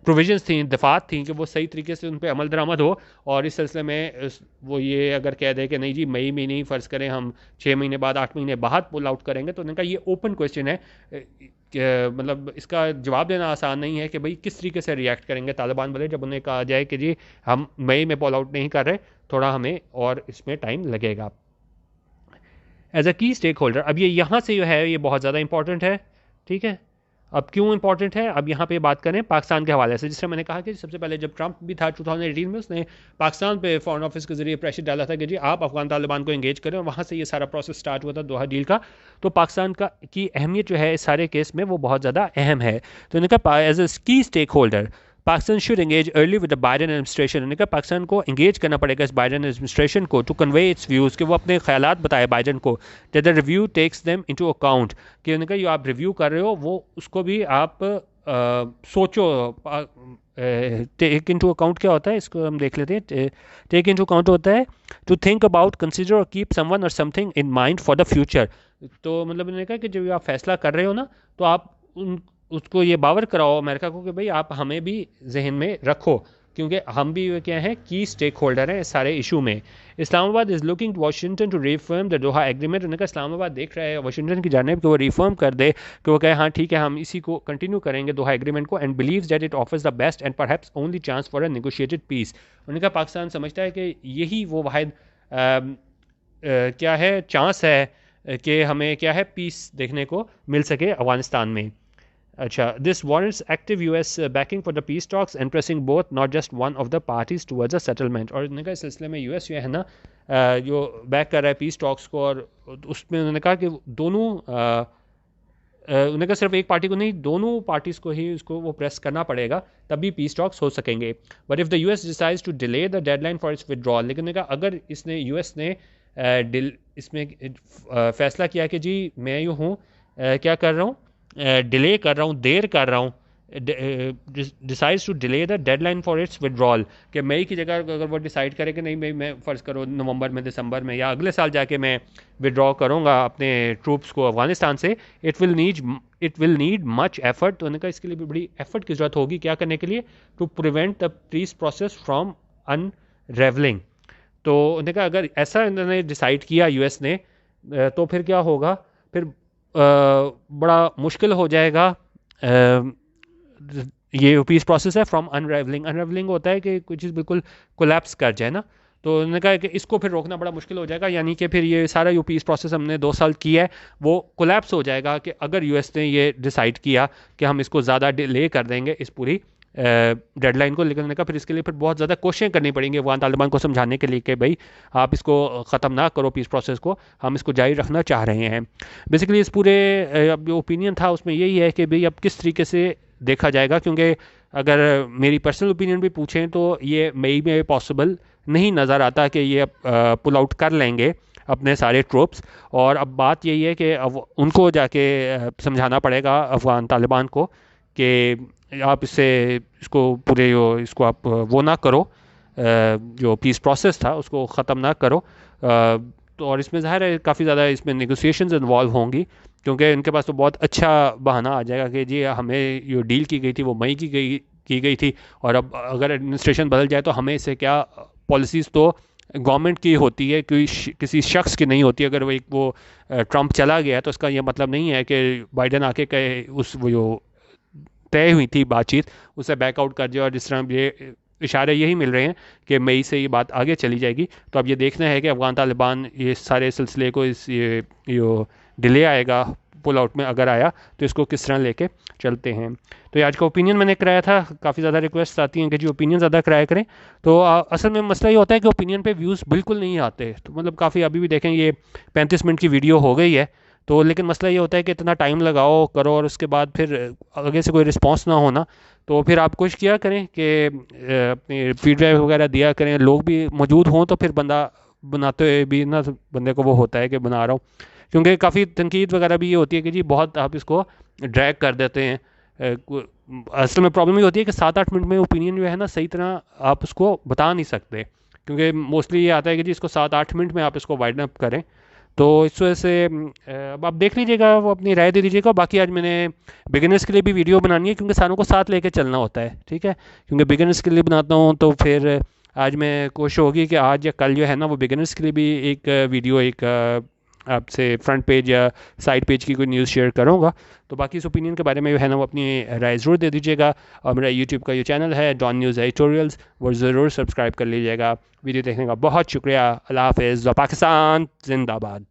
प्रोविजंस थी, दफात थी, कि वो सही तरीके से उन पर अमल दरामद हो। और इस सिलसिले में वो ये अगर कह दे कि नहीं जी मई में नहीं, फ़र्ज़ करें हम 6 महीने बाद 8 महीने बाद पुल आउट करेंगे, तो उनका ये ओपन क्वेश्चन है। मतलब इसका जवाब देना आसान नहीं है कि भाई किस तरीके से रिएक्ट करेंगे तालिबान वाले जब उन्हें कहा जाए कि जी हम मई में पुल आउट नहीं कर रहे, थोड़ा हमें और इसमें टाइम लगेगा। As a key stake holder, अब ये यहाँ से जो है ये बहुत ज़्यादा इंपॉर्टेंट है। ठीक है, अब क्यों इंपॉर्टेंट है? अब यहाँ पे बात करें पाकिस्तान के हवाले से। जिससे मैंने कहा कि सबसे पहले जब ट्रंप भी था 2018 में, उसने पाकिस्तान पे फॉरेन ऑफिस के जरिए प्रेशर डाला था कि जी आप अफगान तालिबान को एंगेज करें, और वहाँ से ये सारा प्रोसेस स्टार्ट हुआ था दोहा डील का। तो पाकिस्तान का की अहमियत जो है इस सारे केस में वो बहुत ज़्यादा अहम है। तो उन्होंने कहा as a key stakeholder Pakistan should engage early with the Biden administration. उन्होंने कहा पाकिस्तान को एंगेज करना पड़ेगा इस बाइडन एडमिनिस्ट्रेशन को टू कन्वे इट्स व्यूज़, कि वो अपने ख्यालात बताए बाइडन को, that the review takes them into account. कि उन्होंने कहा जो आप रिव्यू कर रहे हो वो उसको भी आप सोचो। टेक इनटू अकाउंट क्या होता है, इसको हम देख लेते हैं। टेक इनटू अकाउंट होता है टू थिंक अबाउट, कंसिडर और कीप समवन और something in mind for the future. तो मतलब उन्होंने कहा कि जब आप फैसला कर रहे हो ना, तो आप उसको ये बावर कराओ अमेरिका को कि भाई आप हमें भी जहन में रखो, क्योंकि हम भी क्या हैं की स्टेक होल्डर हैं इस सारे इशू में। Islamabad is looking to Washington to reaffirm the Doha agreement. उन्होंने कहा इस्लामाबाद देख रहा है वाशिंगटन की जानिब कि वो रिफर्म कर दे, कि वो कहे हाँ ठीक है हम इसी को कंटिन्यू करेंगे दोहा एग्रीमेंट को, and believes that it offers the best and perhaps only chance for a negotiated peace. उन्होंने कहा पाकिस्तान समझता है कि यही वो वाहिद क्या है चांस है कि हमें क्या है पीस देखने को मिल सके अफगानिस्तान में। अच्छा, this warrants active US banking for the peace talks and pressing both not just one of the parties towards a settlement. और उन्होंने कहा इस सिलसिले में यूएस जो है ना जो बैक कर रहा है पीस टॉक्स को, और उसमें उन्होंने कहा कि दोनों उन्होंने कहा सिर्फ एक पार्टी को नहीं, दोनों पार्टीज़ को ही उसको वो प्रेस करना पड़ेगा, तभी पीस टॉक्स हो सकेंगे। But if the US decides to delay the deadline for its withdrawal, लेकिन उन्होंने कहा अगर इसने यूएस ने इसमें फैसला किया कि जी मैं यूँ हूँ क्या कर रहा हूँ, डिले कर रहा हूँ, देर कर रहा हूँ, decides to delay the deadline for its withdrawal, कि मई की जगह अगर वो डिसाइड करे कि नहीं मैं फ़र्ज़ करो नवंबर में, दिसंबर में या अगले साल जाके मैं विड्रॉ करूँगा अपने ट्रूप्स को अफगानिस्तान से, it will need much effort. तो उन्होंने कहा इसके लिए भी बड़ी एफर्ट की ज़रूरत होगी, क्या करने के लिए, to prevent the peace process from unravelling. तो उन्होंने कहा अगर ऐसा इन्होंने डिसाइड किया यूएस ने, तो फिर क्या होगा, फिर बड़ा मुश्किल हो जाएगा ये पीस प्रोसेस है फ्रॉम अनरेवलिंग। अनरेवलिंग होता है कि कुछ चीज़ बिल्कुल कोलैप्स कर जाए ना, तो उन्होंने कहा कि इसको फिर रोकना बड़ा मुश्किल हो जाएगा, यानी कि फिर ये सारा जो पीस प्रोसेस हमने 2 साल किया है वो कोलैप्स हो जाएगा, कि अगर यूएस ने ये डिसाइड किया कि हम इसको ज़्यादा डिले कर देंगे इस पूरी डेडलाइन को। लेकिन उन्होंने कहा फिर इसके लिए फिर बहुत ज़्यादा कोशिशें करनी पड़ेंगी अफगान तालिबान को समझाने के लिए कि भाई आप इसको ख़त्म ना करो पीस प्रोसेस को, हम इसको जारी रखना चाह रहे हैं। बेसिकली इस पूरे जो ओपिनियन था उसमें यही है कि भाई अब किस तरीके से देखा जाएगा, क्योंकि अगर मेरी पर्सनल ओपिनियन भी पूछें तो ये मई में पॉसिबल नहीं नज़र आता कि ये पुल आउट कर लेंगे अपने सारे ट्रूप्स। और अब बात यही है कि अब उनको जाके समझाना पड़ेगा अफगान तालिबान को कि आप इसको पूरे इसको आप वो ना करो, जो पीस प्रोसेस था उसको ख़त्म ना करो। तो और इसमें ज़ाहिर है काफ़ी ज़्यादा इसमें नेगोशिएशंस इन्वॉल्व होंगी, क्योंकि इनके पास तो बहुत अच्छा बहाना आ जाएगा कि जी हमें जो डील की गई थी वो मई की गई थी, और अब अगर एडमिनिस्ट्रेशन बदल जाए तो हमें इससे क्या पॉलिसीज़ तो गवर्नमेंट की होती है, कोई किसी शख्स की नहीं होती। अगर वो ट्रंप चला गया है तो उसका ये मतलब नहीं है कि बाइडन आके कहे उस वो जो तय हुई थी बातचीत उससे बैकआउट कर जाए। और जिस तरह ये इशारे यही मिल रहे हैं कि मई से ये बात आगे चली जाएगी। तो अब ये देखना है कि अफगान तालिबान ये सारे सिलसिले को इस ये डिले आएगा पुल आउट में, अगर आया तो इसको किस तरह लेके चलते हैं। तो ये आज का ओपिनियन मैंने कराया था। काफ़ी ज़्यादा रिक्वेस्ट आती हैं कि जी ओपिनियन ज़्यादा कराया करें। तो असल में मसला ये होता है कि ओपिनियन पे व्यूज़ बिल्कुल नहीं आते। तो मतलब काफ़ी अभी भी देखें ये 35 मिनट की वीडियो हो गई है, तो लेकिन मसला ये होता है कि इतना टाइम लगाओ करो और उसके बाद फिर आगे से कोई रिस्पॉन्स ना होना। तो फिर आप कोशिश किया करें कि अपनी फीडबैक वगैरह दिया करें, लोग भी मौजूद हों तो फिर बंदा बनाते हुए भी ना बंदे को वो होता है कि बना रहा हूँ। क्योंकि काफ़ी तनकीद वगैरह भी ये होती है कि जी बहुत आप इसको ड्रैग कर देते हैं। असल में प्रॉब्लम ये होती है कि 7-8 मिनट में ओपिनियन जो है ना सही तरह आप उसको बता नहीं सकते, क्योंकि मोस्टली ये आता है कि जी इसको 7-8 मिनट में आप इसको वाइडन अप करें। तो इस वजह से अब आप देख लीजिएगा, वो अपनी राय दे दीजिएगा। बाकी आज मैंने बिगिनर्स के लिए भी वीडियो बनानी है, क्योंकि सारों को साथ लेके चलना होता है, ठीक है। क्योंकि बिगिनर्स के लिए बनाता हूँ तो फिर आज मैं कोशिश होगी कि आज या कल जो है ना वो बिगिनर्स के लिए भी एक वीडियो, एक आपसे फ्रंट पेज या साइड पेज की कोई न्यूज़ शेयर करूँगा। तो बाकी इस ओपिनियन के बारे में जो है ना वो अपनी राय ज़रूर दे दीजिएगा। और मेरा यूट्यूब का जो चैनल है डॉन न्यूज़ एडिटोरियल्स, वो ज़रूर सब्सक्राइब कर लीजिएगा। वीडियो देखने का बहुत शुक्रिया। अल्लाह हाफ़िज़। पाकिस्तान जिंदाबाद।